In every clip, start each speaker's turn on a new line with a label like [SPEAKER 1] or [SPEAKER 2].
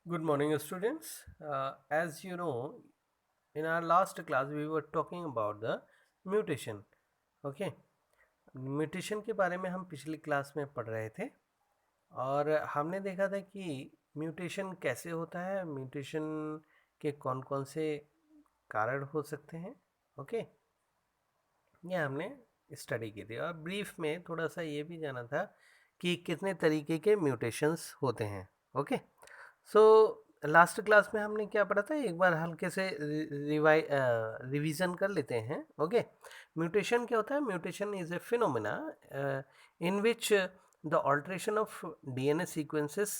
[SPEAKER 1] Good morning, students. As you know, in our last class we were talking about the mutation. Okay, mutation के बारे में हम पिछली class में पढ़ रहे थे और हमने देखा था कि म्यूटेशन कैसे होता है, म्यूटेशन के कौन कौन से कारण हो सकते हैं. ओके, ये हमने स्टडी की थी और ब्रीफ में थोड़ा सा ये भी जाना था कि कितने तरीके के म्यूटेशंस होते हैं. ओके, सो लास्ट क्लास में हमने क्या पढ़ा था, एक बार हल्के से रिवीजन कर लेते हैं. ओके, म्यूटेशन क्या होता है? Mutation is a phenomena in which the alteration of DNA sequences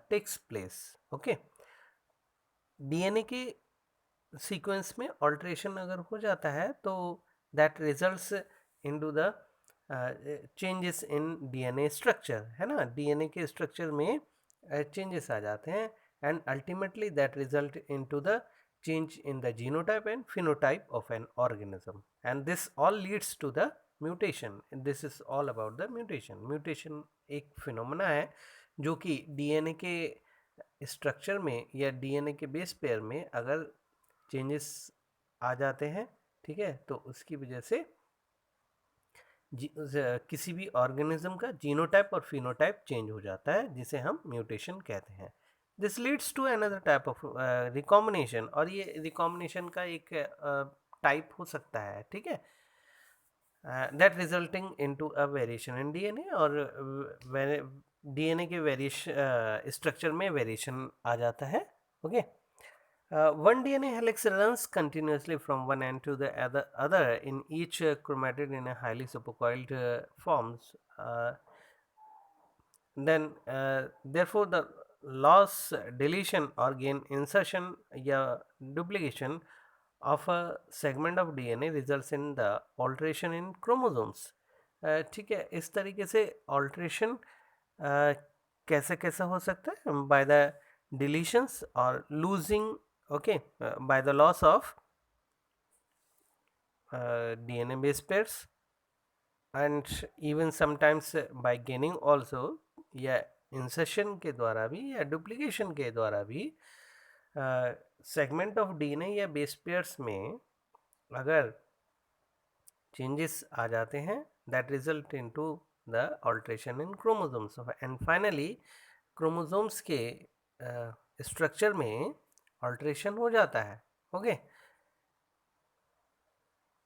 [SPEAKER 1] takes place. Okay, DNA के सीक्वेंस में ऑल्ट्रेशन अगर हो जाता है तो that results into the changes in DNA structure, है ना. डीएनए के स्ट्रक्चर में चेंजेस आ जाते हैं and ultimately that result into the change in the genotype and phenotype of an organism, and this all leads to the mutation. This is all about the mutation. Mutation एक phenomena है जो कि DNA के structure में या DNA के base pair में अगर चेंजेस आ जाते हैं, ठीक है, तो उसकी वजह से किसी भी ऑर्गेनिज्म का जीनोटाइप और फिनोटाइप चेंज हो जाता है, जिसे हम म्यूटेशन कहते हैं. This leads to another type of recombination, और ये रिकॉम्बिनेशन का एक टाइप हो सकता है, ठीक है, that resulting into a variation in DNA, और डीएनए के वेरिएशन स्ट्रक्चर में वेरिएशन आ जाता है. Okay, one DNA helix runs continuously from one end to the other in each chromatid in a highly supercoiled forms. Therefore, the loss, deletion, or gain insertion या duplication of a segment of DNA results in the alteration in chromosomes. ठीक है, इस तरीके से alteration कैसे कैसे हो सकता है? By the deletions or losing, okay, by the loss of DNA base pairs, and even sometimes by gaining also, या इंसर्शन के द्वारा भी या डुप्लीकेशन के द्वारा भी सेगमेंट ऑफ डीएनए या बेस पेयर्स में अगर चेंजेस आ जाते हैं, that result into the alteration in chromosomes. And finally chromosomes के स्ट्रक्चर में ऑल्ट्रेशन हो जाता है. Okay,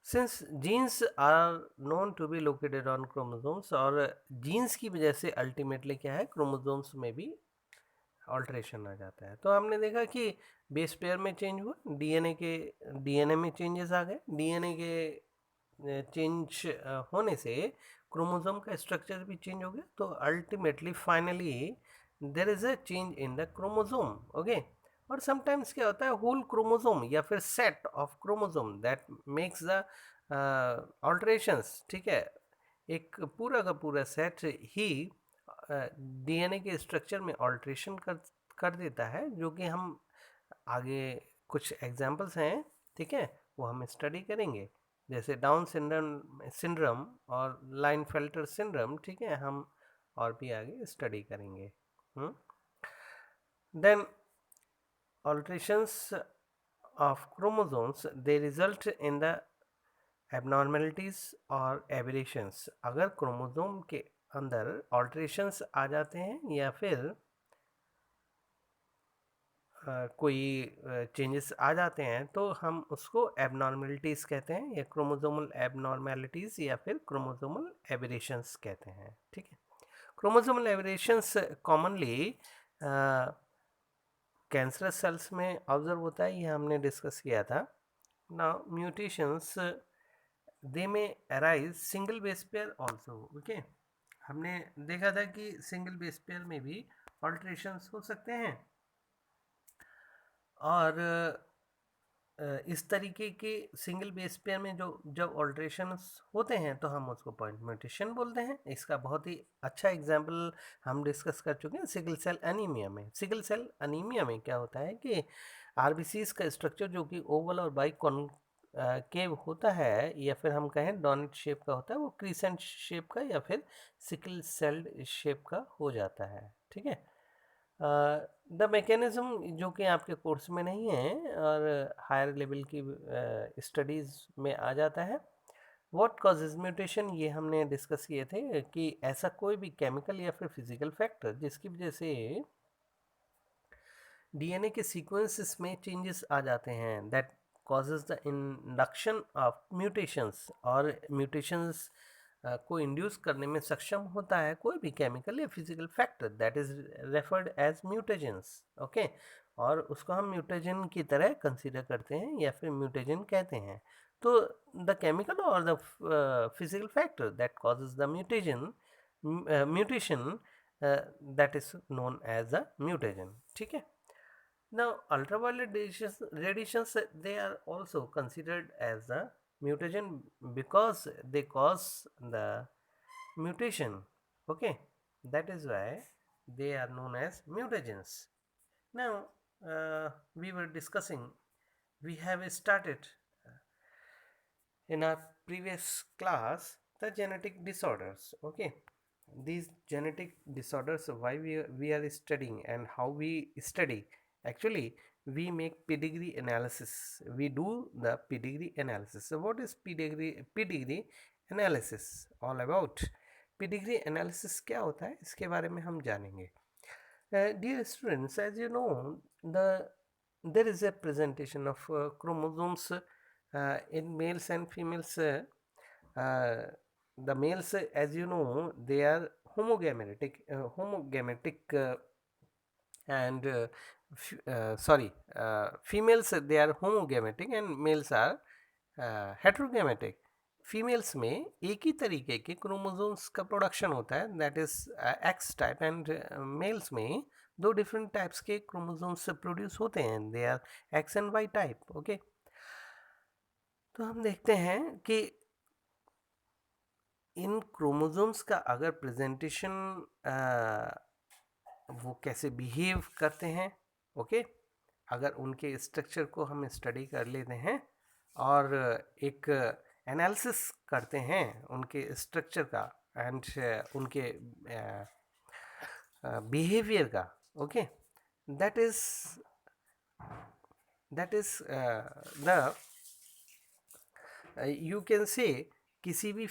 [SPEAKER 1] since genes are known to be located on chromosomes, और जीन्स की वजह से अल्टीमेटली क्या है, क्रोमोसोम्स में भी ऑल्ट्रेशन आ जाता है. तो हमने देखा कि बेस पेयर में चेंज हुआ, डीएनए में चेंजेस आ गए, डीएनए के चेंज होने से क्रोमोसोम का स्ट्रक्चर भी चेंज हो गया. तो ultimately finally there is a change in the chromosome. Okay, और समटाइम्स क्या होता है, होल क्रोमोसोम या फिर set of chromosome that makes the alterations. ठीक है, एक पूरा का पूरा सेट ही डीएनए के स्ट्रक्चर में ऑल्ट्रेशन कर देता है, जो कि हम आगे कुछ एग्जांपल्स हैं, ठीक है, वो हम स्टडी करेंगे, जैसे डाउन सिंड्रोम और लाइनफेल्टर सिंड्रोम. ठीक है, हम और भी आगे स्टडी करेंगे. Then alterations of chromosomes, they result in the abnormalities और aberrations. अगर क्रोमोसोम के अंदर alterations आ जाते हैं या फिर कोई चेंजेस आ जाते हैं तो हम उसको एबनॉर्मेलिटीज़ कहते हैं, या क्रोमोसोमल एबनॉर्मेलिटीज़ या फिर क्रोमोसोमल एबरेशंस कहते हैं. ठीक है, chromosomal aberrations commonly cancerous cells में ऑब्जर्व होता है, ये हमने डिस्कस किया था. नाउ म्यूटेशंस दे में arise single base pair also. Okay, हमने देखा था कि सिंगल बेस पेयर में भी ऑल्ट्रेशंस हो सकते हैं, और इस तरीके के सिंगल बेस पेयर में जो जब ऑल्ट्रेशंस होते हैं तो हम उसको पॉइंट म्यूटेशन बोलते हैं. इसका बहुत ही अच्छा एग्जांपल हम डिस्कस कर चुके हैं सिकल सेल एनीमिया में. सिकल सेल एनीमिया में क्या होता है कि आरबीसीज का स्ट्रक्चर जो कि ओवल और बाई केव होता है, या फिर हम कहें डोनेट शेप का होता है, वो क्रीसेंट शेप का या फिर सिकल सेल्ड शेप का हो जाता है. ठीक है, द मैकेनिज्म जो कि आपके कोर्स में नहीं है और हायर लेवल की स्टडीज़ में आ जाता है। व्हाट कॉजेज म्यूटेशन, ये हमने डिस्कस किए थे कि ऐसा कोई भी केमिकल या फिर फिजिकल फैक्टर जिसकी वजह से डीएनए के सीक्वेंसेस में चेंजेस आ जाते हैं, that causes the induction of mutations, और म्यूटेशंस को इंड्यूस करने में सक्षम होता है कोई भी केमिकल या physical factor, that is referred as mutagens. Okay, और उसको हम म्यूटेजन की तरह कंसीडर करते हैं या फिर म्यूटेजन कहते हैं। तो द केमिकल और the physical factor that causes the mutation that is known as a mutagen. ठीक है। Now, ultraviolet radiations, they are also considered as a mutagen because they cause the mutation. Okay, that is why they are known as mutagens. Now, we were discussing, we have started in our previous class the genetic disorders. Okay, these genetic disorders, why we are studying and how we study. Actually, we make pedigree analysis, we do the pedigree analysis. So what is pedigree analysis all about? Pedigree analysis क्या होता है, इसके बारे में हम जानेंगे। Dear students, as you know, there is a presentation of chromosomes in males and females. The males, as you know, they are homogametic, and females, they are homogametic and males are heterogametic. Females में एक ही तरीके के chromosomes का production होता है, that is X type, and males में दो different types के क्रोमोसोम्स प्रोड्यूस होते हैं, they are X and Y type. Okay, तो हम देखते हैं कि इन क्रोमोसोम्स का अगर प्रेजेंटेशन वो कैसे बिहेव करते हैं। ओके, अगर उनके स्ट्रक्चर को हम स्टडी कर लेते हैं और एक एनालिसिस करते हैं उनके स्ट्रक्चर का एंड उनके बिहेवियर का। Okay, that is the you can say किसी भी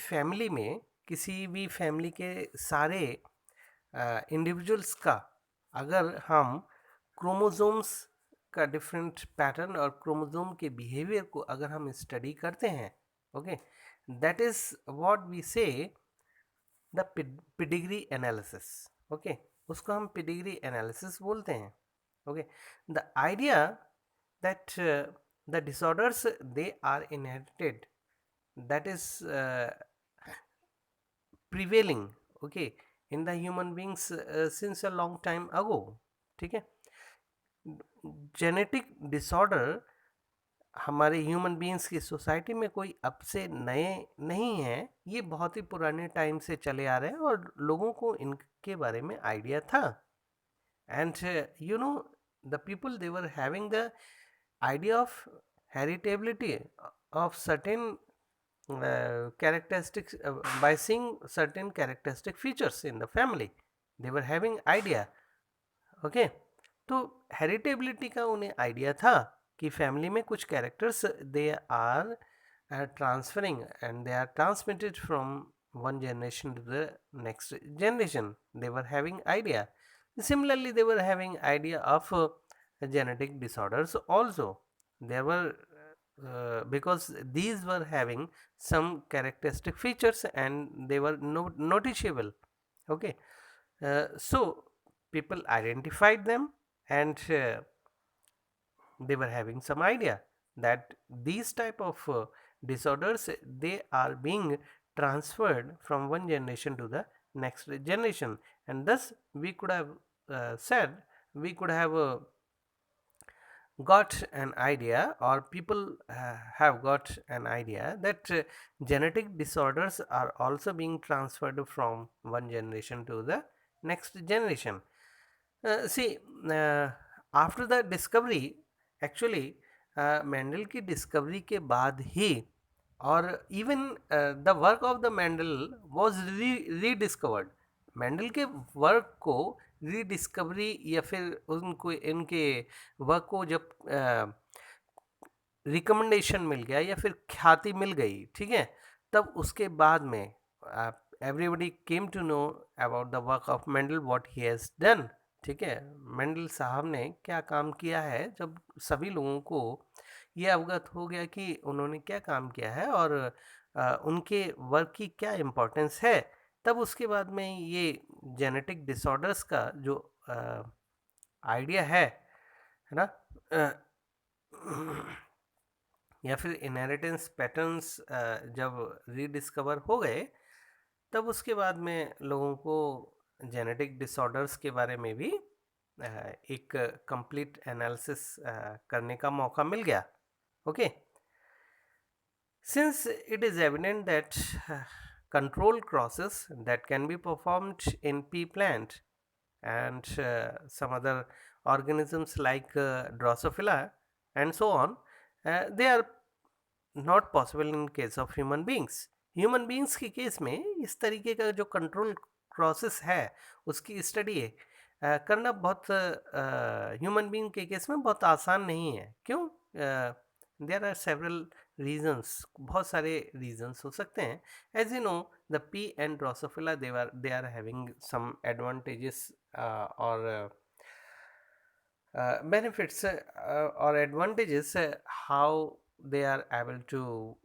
[SPEAKER 1] फैमिली के सारे इंडिविजुअल्स का अगर हम क्रोमोसोम्स का डिफरेंट पैटर्न और क्रोमोसोम के बिहेवियर को अगर हम स्टडी करते हैं, okay, that is what we say the pedigree analysis. Okay, उसको हम पेडिग्री एनालिसिस बोलते हैं। Okay, the idea that the disorders they are inherited, that is prevailing, okay, in the human beings since a long time ago। ठीक है, genetic disorder हमारे human beings की society में कोई अब से नए नहीं है, ये बहुत ही पुराने टाइम से चले आ रहे हैं और लोगों को इनके बारे में आइडिया था। And you know, the people they were having the idea of heritability of certain characteristics by seeing certain characteristic features in the family, they were having idea। okay, तो हेरिटेबिलिटी का उन्हें आइडिया था कि family में कुछ characters they are transferring and they are transmitted from one generation to the next generation, they were having idea। similarly they were having idea of genetic disorders also, there were because these were having some characteristic features and they were noticeable। okay, so people identified them and they were having some idea that these type of disorders, they are being transferred from one generation to the next generation, and thus we could have said, we could have got an idea, or people have got an idea that genetic disorders are also being transferred from one generation to the next generation। see, after the discovery, actually Mendel की discovery के बाद ही, और even the work of the Mendel was rediscovered, Mendel के work को rediscovery या फिर उनको इनके वर्क को जब रिकमेंडेशन मिल गया या फिर ख्याति मिल गई, ठीक है, तब उसके बाद में everybody came to know about the work of Mendel, what he has done. ठीक है, मेंडल साहब ने क्या काम किया है, जब सभी लोगों को ये अवगत हो गया कि उन्होंने क्या काम किया है और उनके वर्क की क्या इम्पोर्टेंस है, तब उसके बाद में ये जेनेटिक डिसऑर्डर्स का जो आइडिया है ना, या फिर इनहेरिटेंस पैटर्न्स जब रीडिस्कवर हो गए, तब उसके बाद में लोगों को जेनेटिक डिसऑर्डर्स के बारे में भी एक कंप्लीट एनालिसिस करने का मौका मिल गया। Okay, since it is evident that control crosses that can be performed in pea plant and some other organisms like Drosophila and so on, they are not possible in case of human beings. Human beings के case में इस तरीके का जो control process है उसकी study करना बहुत ह्यूमन बींग के केस में बहुत आसान नहीं है। क्यों? देयर आर सेवरल रीजंस, बहुत सारे रीजंस हो सकते हैं। As you know, the pea and drosophila they are having some advantages और benefits or advantages, how they are able to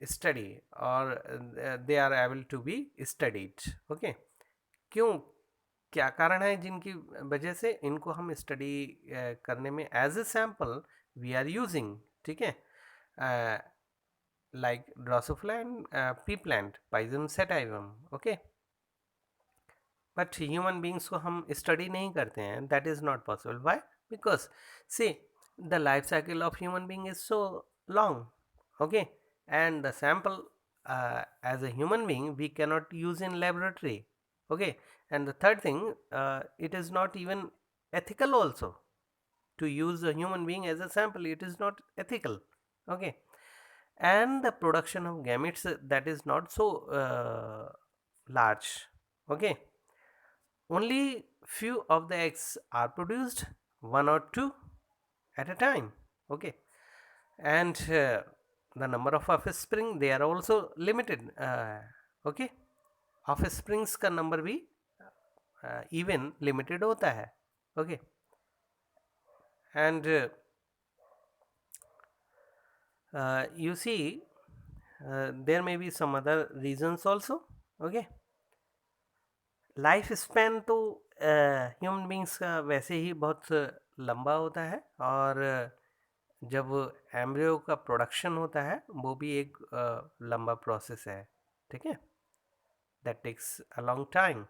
[SPEAKER 1] study or they are able to be studied. Okay, क्यों, क्या कारण है जिनकी वजह से इनको हम स्टडी करने में as a sample we are using, ठीक है, like Drosophila and pea plant Pisum sativum. Okay, but human beings को हम स्टडी नहीं करते हैं, that is not possible. Why? Because see the life cycle of human being is so long, okay, and the sample as a human being we cannot use in laboratory. Okay, and the third thing, it is not even ethical also to use a human being as a sample. It is not ethical. Okay, and the production of gametes, that is not so large. Okay, only few of the eggs are produced, one or two at a time. Okay, and the number of offspring, they are also limited. Okay, offsprings का number भी even limited होता है. Okay, and you see there may be some other reasons also. Okay, life span तो human beings का वैसे ही बहुत लंबा होता है, और जब एम्ब्रियो का प्रोडक्शन होता है वो भी एक लंबा प्रोसेस है, ठीक है, that takes a long time.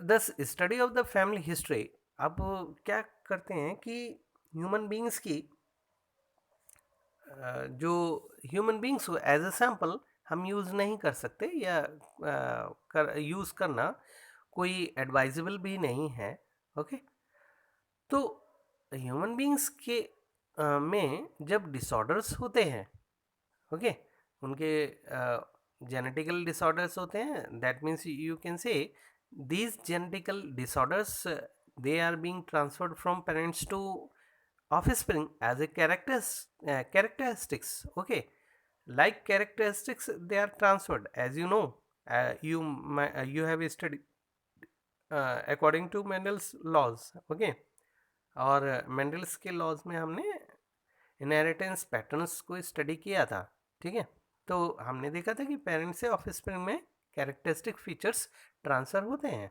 [SPEAKER 1] Thus study of the family history, अब क्या करते हैं कि ह्यूमन बींग्स की जो ह्यूमन बींग्स को एज ए सैम्पल हम यूज़ नहीं कर सकते, या यूज़ करना कोई एडवाइजेबल भी नहीं है। ओके, तो ह्यूमन बींग्स के में जब डिसऑर्डर्स होते हैं, ओके, उनके जेनेटिकल डिसऑर्डर्स होते हैं, that means you can say these genetical disorders, they are being transferred from parents to offspring as a characteristics. Okay, like characteristics, they are transferred, as you know, you have studied according to Mendel's laws. Okay, और Mendel's के laws में हमने inheritance patterns को study किया था, ठीक है, तो हमने देखा था कि पेरेंट्स से ऑफस्प्रिंग में कैरेक्टरिस्टिक फीचर्स ट्रांसफ़र होते हैं।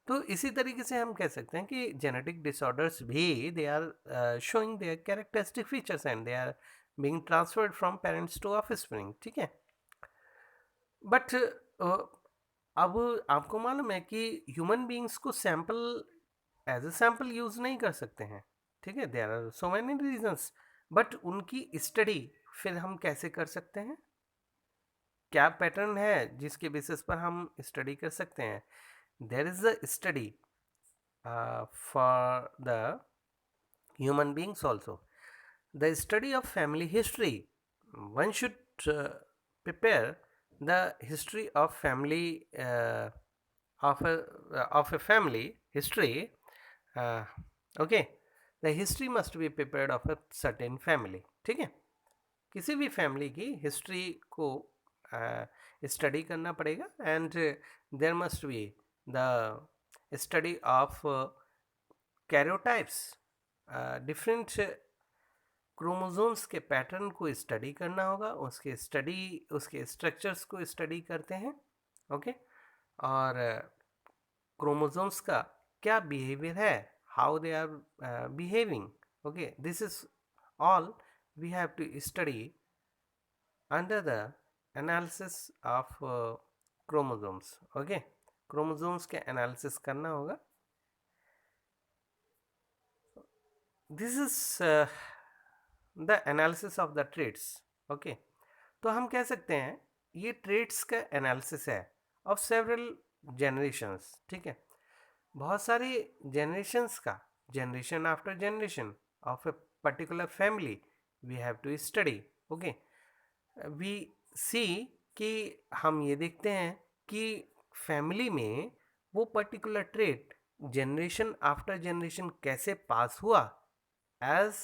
[SPEAKER 1] तो इसी तरीके से हम कह सकते हैं कि जेनेटिक डिसऑर्डर्स भी they are showing their characteristic features and they are being transferred from parents to offspring, ठीक है। बट अब आपको मालूम है कि ह्यूमन बींग्स को sample as a sample use नहीं कर सकते हैं, ठीक है, there are so many reasons, but उनकी स्टडी फिर हम कैसे कर सकते हैं, क्या पैटर्न है जिसके बेसिस पर हम स्टडी कर सकते हैं। There is a study for the human beings also, the study of family history. One should prepare the history of family of a family history, okay, the history must be prepared of a certain family. ठीक है, किसी भी family की history को study करना पड़ेगा, and there must be the study of karyotypes, different chromosomes के pattern को स्टडी करना होगा, उसके स्ट्रक्चर्स को स्टडी करते हैं, ओके, और क्रोमोसोम्स का क्या बिहेवियर है, how they are behaving, okay, this is all we have to study under the analysis of chromosomes, okay, chromosomes के एनालिसिस करना होगा. This is the analysis of the traits, okay. तो हम कह सकते हैं ये ट्रेड्स का एनालिसिस है ऑफ सेवरल जनरेशंस, ठीक है, बहुत सारे जनरेशंस का, generation after generation of a particular family we have to study, okay. We see कि हम ये देखते हैं कि फैमिली में वो particular trait generation after generation कैसे पास हुआ, as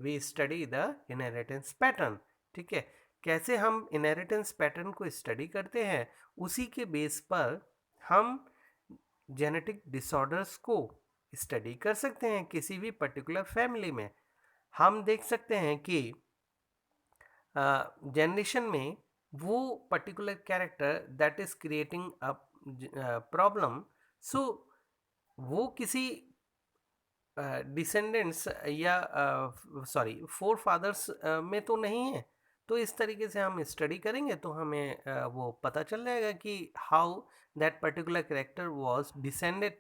[SPEAKER 1] we study the inheritance pattern, ठीक है. कैसे हम इनहेरिटेंस पैटर्न को स्टडी करते हैं, उसी के बेस पर हम जेनेटिक डिसऑर्डर्स को स्टडी कर सकते हैं किसी भी पर्टिकुलर फैमिली में. हम देख सकते हैं कि जनरेशन में वो particular character that is creating a problem, so वो किसी डिसेंडेंट्स या सॉरी फोर फादर्स में तो नहीं है. तो इस तरीके से हम स्टडी करेंगे तो हमें वो पता चल जाएगा कि how that particular character was descended,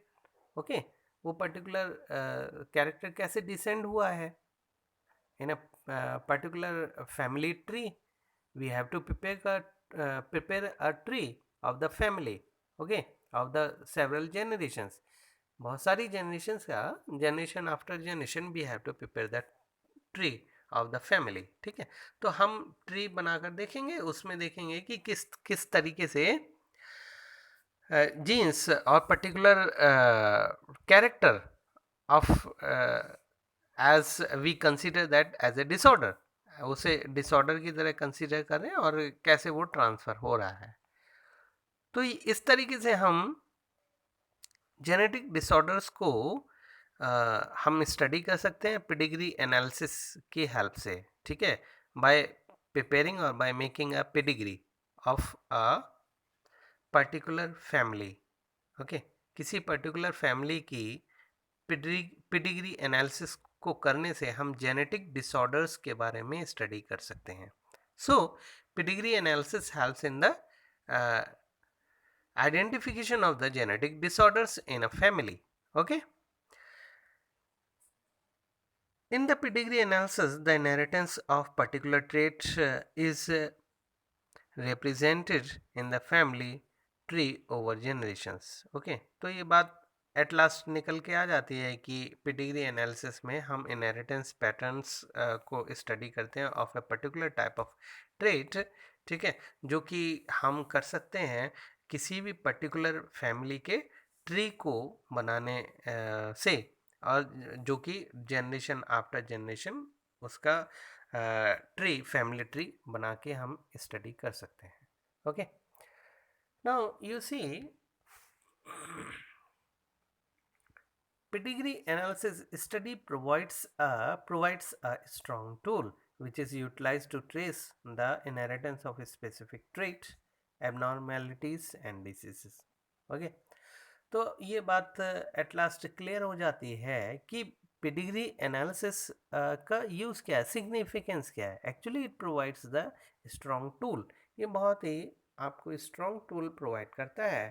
[SPEAKER 1] okay. वो पर्टिकुलर कैरेक्टर कैसे डिसेंड हुआ है in a particular family tree. We have to prepare a tree of the family, okay, of the several generations. बहुत सारी generations का, generation after generation we have to prepare that tree of the family, ठीक है. तो हम tree बनाकर देखेंगे, उसमें देखेंगे कि किस किस तरीके से जीन्स और particular character of as we consider that as a disorder, उसे डिसऑर्डर की तरह कंसिडर करें और कैसे वो ट्रांसफ़र हो रहा है. तो इस तरीके से हम जेनेटिक डिसऑर्डर्स को हम स्टडी कर सकते हैं पेडिग्री एनालिसिस की हेल्प से, ठीक है, बाय प्रिपेयरिंग और by making a pedigree of a particular family, okay. किसी पर्टिकुलर फैमिली की पेडिग्री एनालिसिस को करने से हम जेनेटिक डिसऑर्डर्स के बारे में स्टडी कर सकते हैं. So pedigree analysis helps in the identification of the genetic disorders in a family, okay. In the pedigree analysis, the inheritance of particular trait is represented in the family tree over generations, okay. तो ये बात at last निकल के आ जाती है कि pedigree analysis में हम इनहेरिटेंस पैटर्न्स को स्टडी करते हैं of a particular type of trait, ठीक है, जो कि हम कर सकते हैं किसी भी पर्टिकुलर फैमिली के ट्री को बनाने से, और जो कि जनरेशन आफ्टर जनरेशन उसका ट्री, फैमिली ट्री बना के हम स्टडी कर सकते हैं, okay. Now you see pedigree analysis study provides a strong tool which is utilized to trace the inheritance of a specific trait, abnormalities and diseases, okay. तो ये बात एट लास्ट क्लियर हो जाती है कि पेडिग्री एनालिसिस का use क्या है, सिग्निफिकेंस क्या है. Actually it provides the strong tool. ये बहुत ही आपको स्ट्रॉन्ग टूल प्रोवाइड करता है.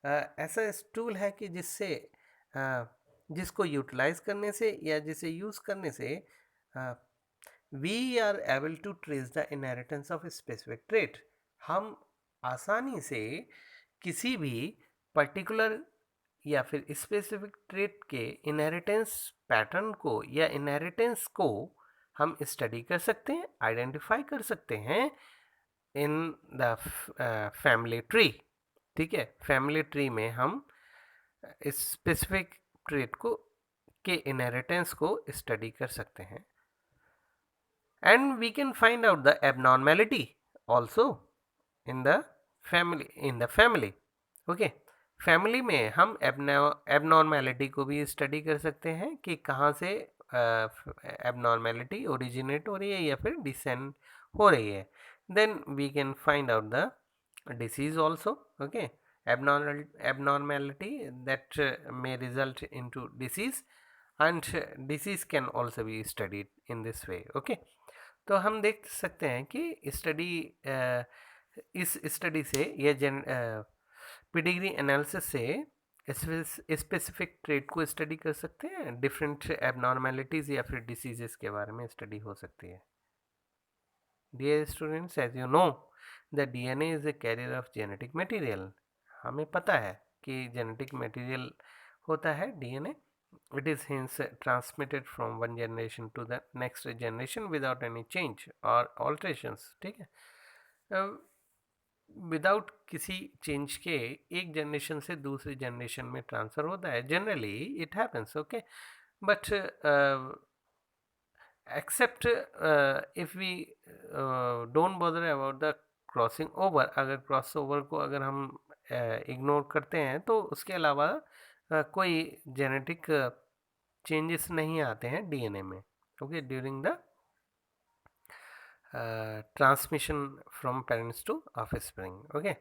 [SPEAKER 1] ऐसा टूल है कि जिससे जिसको यूटिलाइज करने से या जिसे यूज़ करने से we are able to trace the inheritance of specific trait. हम आसानी से किसी भी पर्टिकुलर या फिर स्पेसिफिक ट्रेट के इनहेरिटेंस पैटर्न को या इनहेरिटेंस को हम स्टडी कर सकते हैं, आइडेंटिफाई कर सकते हैं इन द फैमिली ट्री, ठीक है. फैमिली ट्री में हम इस स्पेसिफिक ट्रेट को के इनहेरिटेंस को स्टडी कर सकते हैं। And we can find out the abnormality also in the family. Okay, family में हम एबनॉर्मेलिटी को भी स्टडी कर सकते हैं कि कहाँ से एबनॉर्मेलिटी ओरिजिनेट हो रही है या फिर डिसेंड हो रही है। Then we can find out the disease also. Okay, abnormality that may result into disease, and disease can also be studied in this way. Okay, तो हम देख सकते हैं कि स्टडी इस स्टडी से या पेडिग्री एनालिसिस से स्पेसिफिक ट्रेट को स्टडी कर सकते हैं, डिफरेंट एबनॉर्मेलिटीज़ या फिर डिसीजेस के बारे में स्टडी हो सकती है। Dear students, as you know the DNA is a carrier of genetic material. हमें पता है कि जेनेटिक मटेरियल होता है DNA। It is hence transmitted from one generation to the next generation without any change or alterations. ठीक है, without किसी change के एक जनरेशन से दूसरी जनरेशन में ट्रांसफ़र होता है। Generally it happens, okay, but except if we don't bother about the crossing over. अगर क्रॉस ओवर को अगर हम इग्नोर करते हैं तो उसके अलावा कोई जेनेटिक चेंजेस नहीं आते हैं DNA में, okay, during the transmission from parents to offspring. Okay,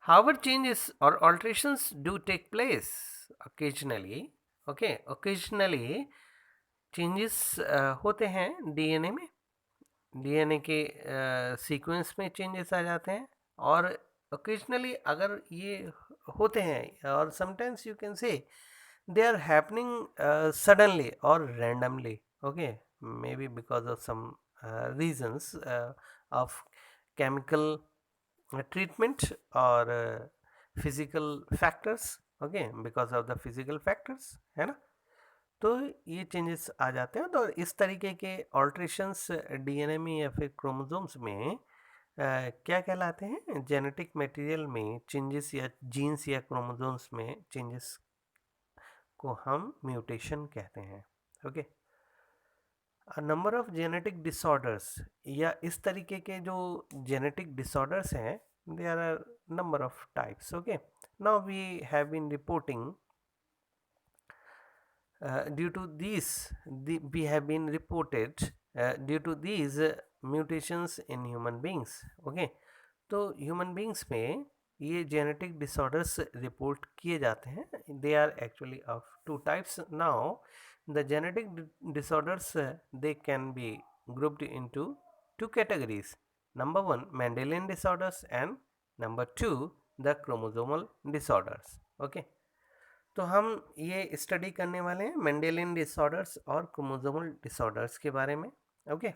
[SPEAKER 1] however changes or alterations do take place occasionally. Okay, occasionally changes होते हैं DNA में, DNA के सीक्वेंस में चेंजेस आ जाते हैं, और occasionally अगर ये होते हैं, और sometimes you can say they are happening suddenly or randomly. Okay, maybe because of some reasons of chemical treatment or physical factors. Okay, because of the physical factors, है ना, तो ये चेंजेस आ जाते हैं। तो इस तरीके के ऑल्ट्रेशंस DNA में या फिर क्रोमोसोम्स में क्या कहलाते हैं? जेनेटिक मटेरियल में चेंजेस या जीन्स या क्रोमोसोम्स में चेंजेस को हम म्यूटेशन कहते हैं। Okay, number of genetic disorders, या इस तरीके के जो जेनेटिक डिसऑर्डर्स हैं, there are number of types. Okay, now we have been reporting due to these we have been reported due to these mutations in human beings. Okay, तो human beings में ये genetic disorders report किए जाते हैं। They are actually of two types. Now the genetic disorders they can be grouped into two categories. Number one, Mendelian disorders, and number two, the chromosomal disorders. Okay, तो हम ये study करने वाले हैं Mendelian disorders और chromosomal disorders के बारे में। ओके,